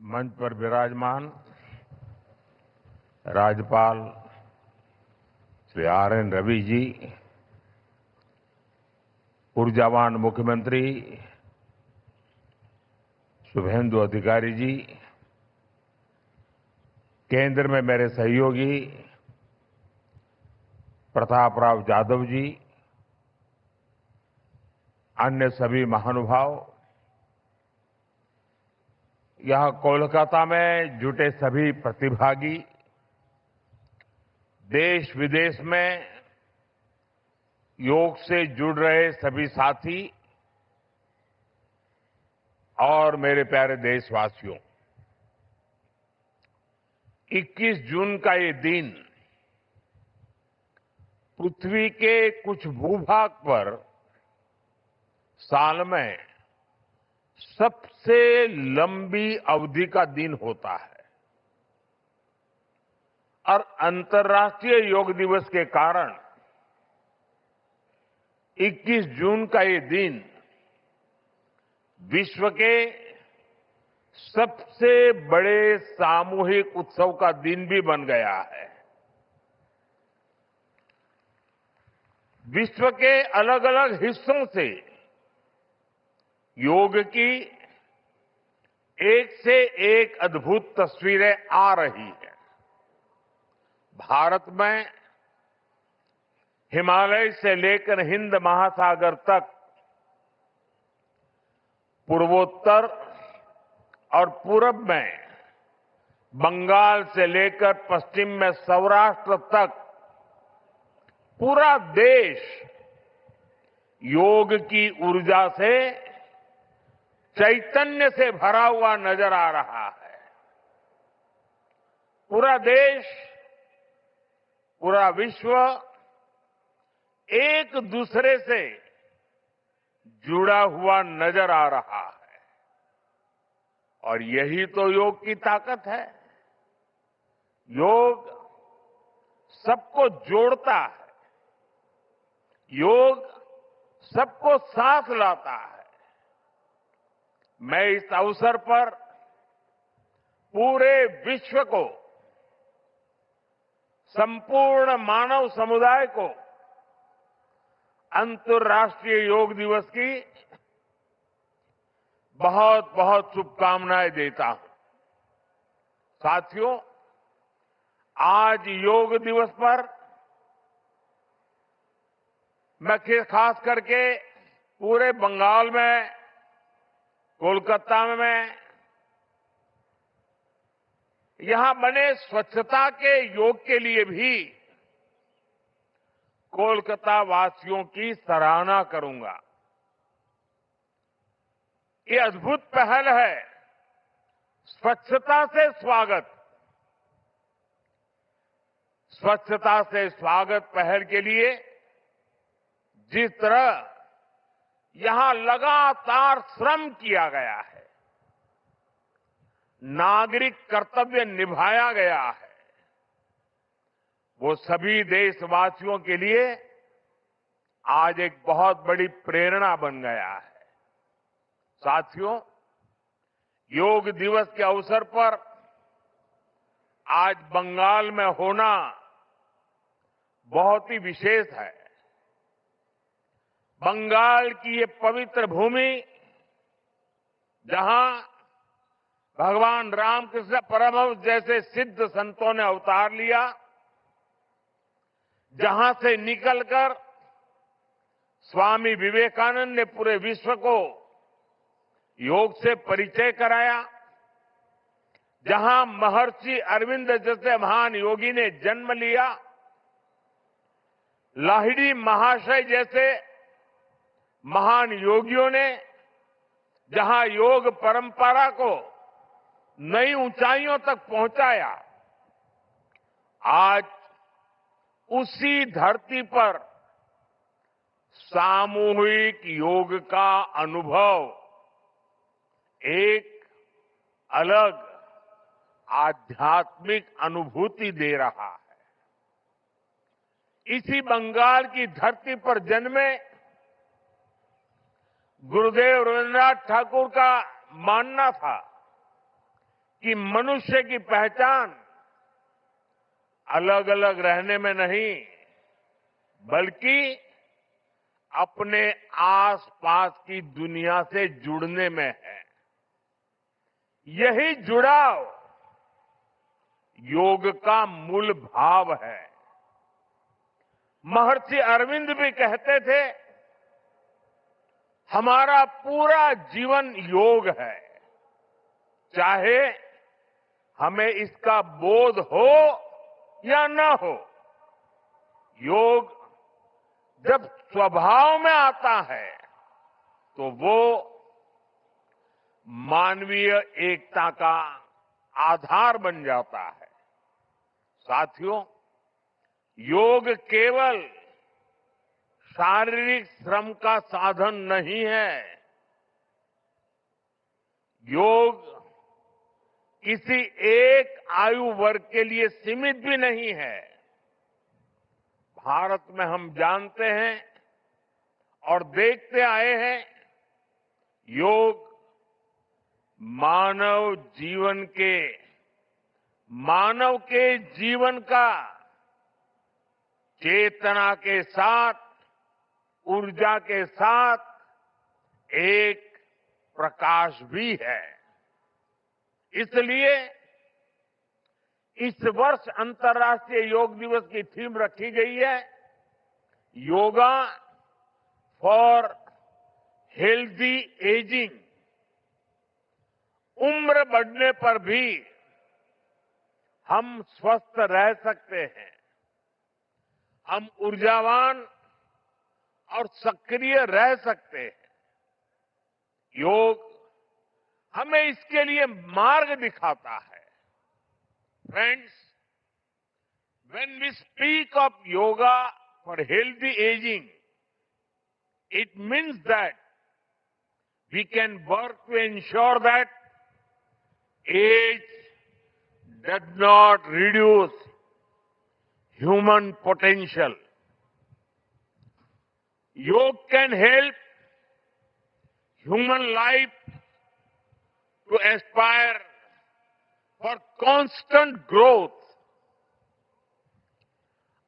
मंच पर विराजमान राज्यपाल श्री आर.एन. रवि जी, ऊर्जावान मुख्यमंत्री शुभेंदु अधिकारी जी, केंद्र में मेरे सहयोगी प्रताप राव जाधव जी, अन्य सभी महानुभाव, यहां कोलकाता में जुटे सभी प्रतिभागी, देश विदेश में योग से जुड़ रहे सभी साथी और मेरे प्यारे देशवासियों, 21 जून का ये दिन पृथ्वी के कुछ भूभाग पर साल में सबसे लंबी अवधि का दिन होता है और अंतर्राष्ट्रीय योग दिवस के कारण 21 जून का ये दिन विश्व के सबसे बड़े सामूहिक उत्सव का दिन भी बन गया है। विश्व के अलग अलग हिस्सों से योग की एक से एक अद्भुत तस्वीरें आ रही हैं। भारत में हिमालय से लेकर हिंद महासागर तक, पूर्वोत्तर और पूरब में बंगाल से लेकर पश्चिम में सौराष्ट्र तक पूरा देश योग की ऊर्जा से, चैतन्य से भरा हुआ नजर आ रहा है। पूरा देश, पूरा विश्व एक दूसरे से जुड़ा हुआ नजर आ रहा है और यही तो योग की ताकत है। योग सबको जोड़ता है, योग सबको साथ लाता है। मैं इस अवसर पर पूरे विश्व को, संपूर्ण मानव समुदाय को अंतर्राष्ट्रीय योग दिवस की बहुत बहुत शुभकामनाएं देता हूं। साथियों, आज योग दिवस पर मैं खास करके पूरे बंगाल में, कोलकाता में यहां बने स्वच्छता के योग के लिए भी कोलकाता वासियों की सराहना करूंगा। ये अद्भुत पहल है, स्वच्छता से स्वागत। स्वच्छता से स्वागत पहल के लिए जिस तरह यहां लगातार श्रम किया गया है, नागरिक कर्तव्य निभाया गया है, वो सभी देशवासियों के लिए आज एक बहुत बड़ी प्रेरणा बन गया है। साथियों, योग दिवस के अवसर पर आज बंगाल में होना बहुत ही विशेष है। बंगाल की ये पवित्र भूमि, जहां भगवान रामकृष्ण परमहंस जैसे सिद्ध संतों ने अवतार लिया, जहां से निकलकर स्वामी विवेकानंद ने पूरे विश्व को योग से परिचय कराया, जहां महर्षि अरविंद जैसे महान योगी ने जन्म लिया, लाहिड़ी महाशय जैसे महान योगियों ने जहां योग परंपरा को नई ऊंचाइयों तक पहुंचाया, आज उसी धरती पर सामूहिक योग का अनुभव एक अलग आध्यात्मिक अनुभूति दे रहा है। इसी बंगाल की धरती पर जन्मे गुरुदेव रविन्द्रनाथ ठाकुर का मानना था कि मनुष्य की पहचान अलग अलग रहने में नहीं, बल्कि अपने आसपास की दुनिया से जुड़ने में है। यही जुड़ाव योग का मूल भाव है। महर्षि अरविंद भी कहते थे, हमारा पूरा जीवन योग है, चाहे हमें इसका बोध हो या न हो। योग जब स्वभाव में आता है तो वो मानवीय एकता का आधार बन जाता है। साथियों, योग केवल शारीरिक श्रम का साधन नहीं है। योग किसी एक आयु वर्ग के लिए सीमित भी नहीं है। भारत में हम जानते हैं और देखते आए हैं, योग मानव के जीवन का चेतना के साथ, ऊर्जा के साथ एक प्रकाश भी है। इसलिए इस वर्ष अंतर्राष्ट्रीय योग दिवस की थीम रखी गई है, योगा फॉर हेल्दी एजिंग। उम्र बढ़ने पर भी हम स्वस्थ रह सकते हैं, हम ऊर्जावान और सक्रिय रह सकते हैं। योग हमें इसके लिए मार्ग दिखाता है। Friends, when we speak of yoga for healthy aging, it means that we can work to ensure that age does not reduce human potential. Yoga can help human life to aspire for constant growth.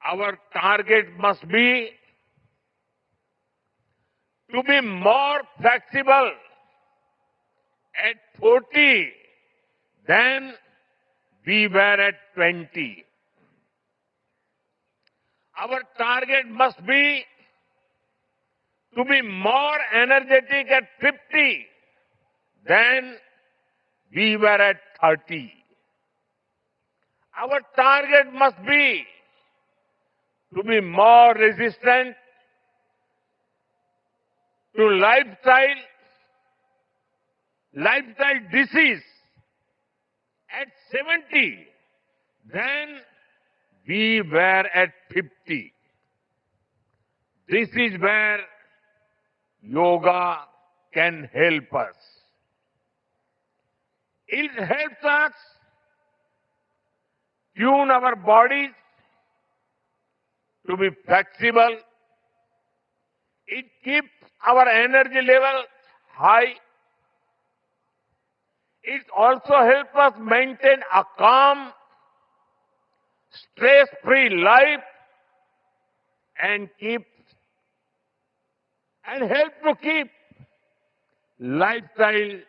Our target must be to be more flexible at 40 than we were at 20. Our target must be to be more energetic at 50 than we were at 30. Our target must be to be more resistant to lifestyle disease at 70 than we were at 50. This is where yoga can help us. It helps us tune our bodies to be flexible. It keeps our energy level high. It also helps us maintain a calm, stress-free life and help to keep lifestyle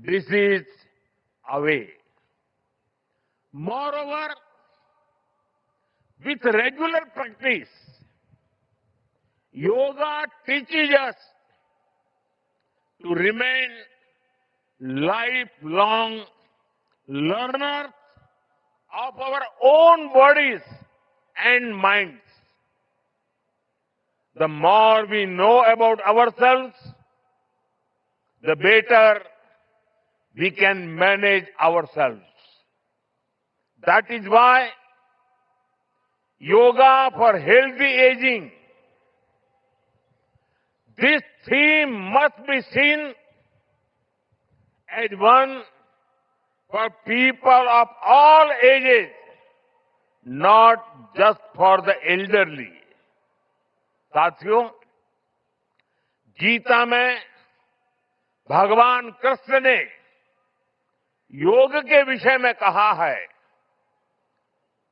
disease away. Moreover, with regular practice, yoga teaches us to remain lifelong learners of our own bodies and minds. The more we know about ourselves, the better we can manage ourselves. That is why yoga for healthy aging, this theme must be seen as one for people of all ages, not just for the elderly. साथियों, गीता में भगवान कृष्ण ने योग के विषय में कहा है,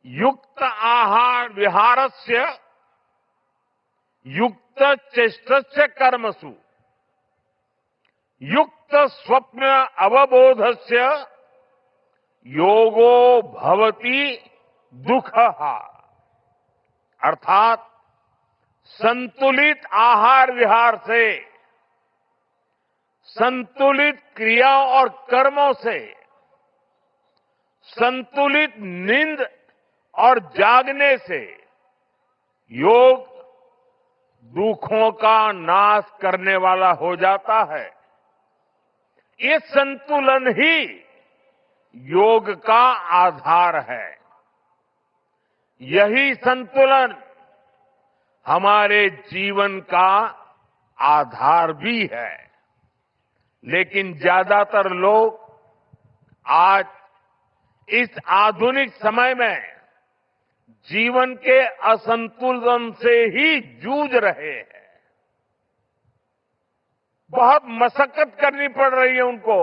युक्त आहार विहारस्य युक्त चेष्टस्य कर्मसु युक्त स्वप्न अवबोधस्य योगो भवति दुःखः। अर्थात संतुलित आहार विहार से, संतुलित क्रियाओं और कर्मों से, संतुलित नींद और जागने से योग दुखों का नाश करने वाला हो जाता है। ये संतुलन ही योग का आधार है। यही संतुलन हमारे जीवन का आधार भी है। लेकिन ज्यादातर लोग आज इस आधुनिक समय में जीवन के असंतुलन से ही जूझ रहे हैं। बहुत मशक्कत करनी पड़ रही है उनको।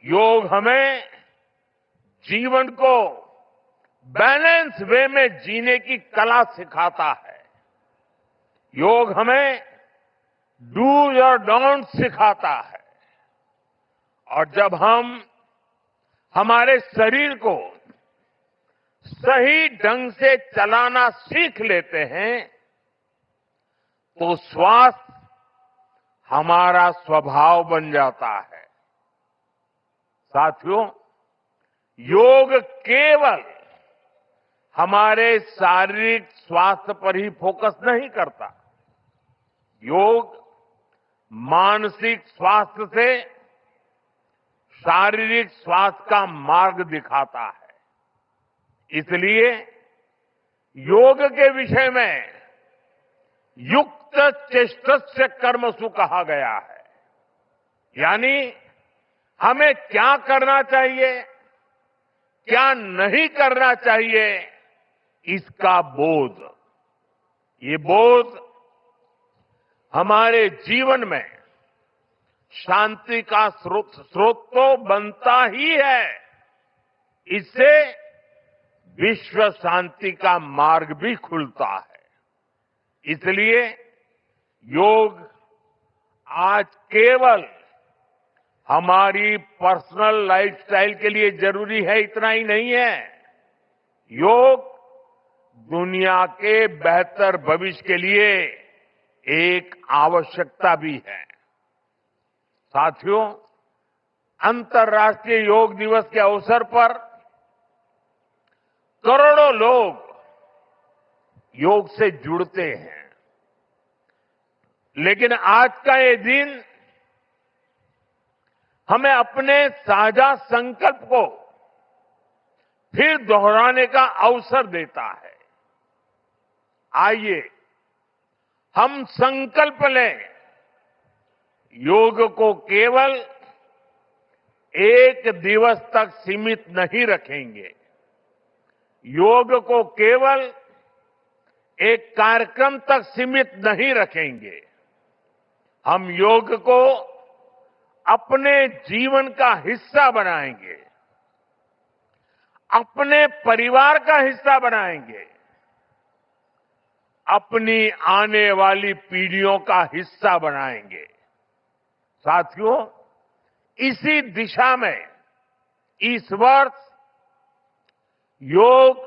योग हमें जीवन को बैलेंस वे में जीने की कला सिखाता है। योग हमें डूज और डोंट सिखाता है। और जब हम हमारे शरीर को सही ढंग से चलाना सीख लेते हैं तो स्वास्थ्य हमारा स्वभाव बन जाता है। साथियों, योग केवल हमारे शारीरिक स्वास्थ्य पर ही फोकस नहीं करता। योग मानसिक स्वास्थ्य से शारीरिक स्वास्थ्य का मार्ग दिखाता है। इसलिए योग के विषय में युक्त चेष्टस्य कर्मसु कहा गया है। यानी हमें क्या करना चाहिए, क्या नहीं करना चाहिए, इसका बोध। ये बोध हमारे जीवन में शांति का स्रोत तो बनता ही है। इससे विश्व शांति का मार्ग भी खुलता है। इसलिए योग आज केवल हमारी पर्सनल लाइफस्टाइल के लिए जरूरी है, इतना ही नहीं है। योग दुनिया के बेहतर भविष्य के लिए एक आवश्यकता भी है। साथियों, अंतर्राष्ट्रीय योग दिवस के अवसर पर करोड़ों लोग योग से जुड़ते हैं। लेकिन आज का ये दिन हमें अपने साझा संकल्प को फिर दोहराने का अवसर देता है। आइए हम संकल्प लें, योग को केवल एक दिवस तक सीमित नहीं रखेंगे। योग को केवल एक कार्यक्रम तक सीमित नहीं रखेंगे। हम योग को अपने जीवन का हिस्सा बनाएंगे, अपने परिवार का हिस्सा बनाएंगे, अपनी आने वाली पीढ़ियों का हिस्सा बनाएंगे। साथियों, इसी दिशा में इस वर्ष योग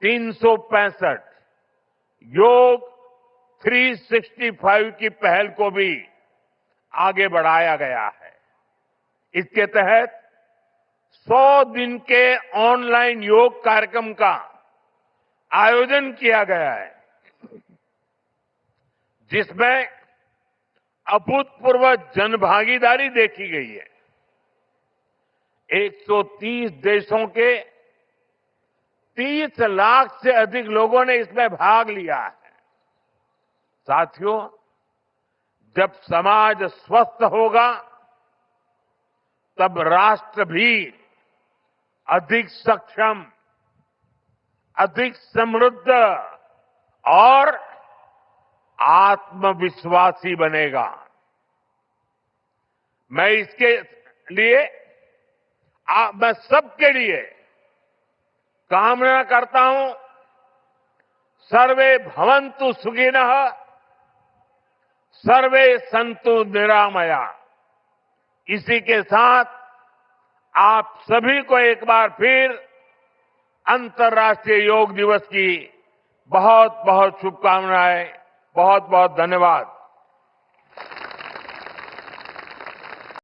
365 योग 365 की पहल को भी आगे बढ़ाया गया है। इसके तहत 100 दिन के ऑनलाइन योग कार्यक्रम का आयोजन किया गया है, जिसमें अभूतपूर्व जनभागीदारी देखी गई है। 130 देशों के 30 लाख से अधिक लोगों ने इसमें भाग लिया है। साथियों, जब समाज स्वस्थ होगा तब राष्ट्र भी अधिक सक्षम, अधिक समृद्ध और आत्मविश्वासी बनेगा। मैं इसके लिए मैं सबके लिए कामना करता हूं, सर्वे भवन्तु सुखिनः, सर्वे सन्तु निरामया। इसी के साथ आप सभी को एक बार फिर अंतर्राष्ट्रीय योग दिवस की बहुत बहुत शुभकामनाएं, बहुत बहुत धन्यवाद।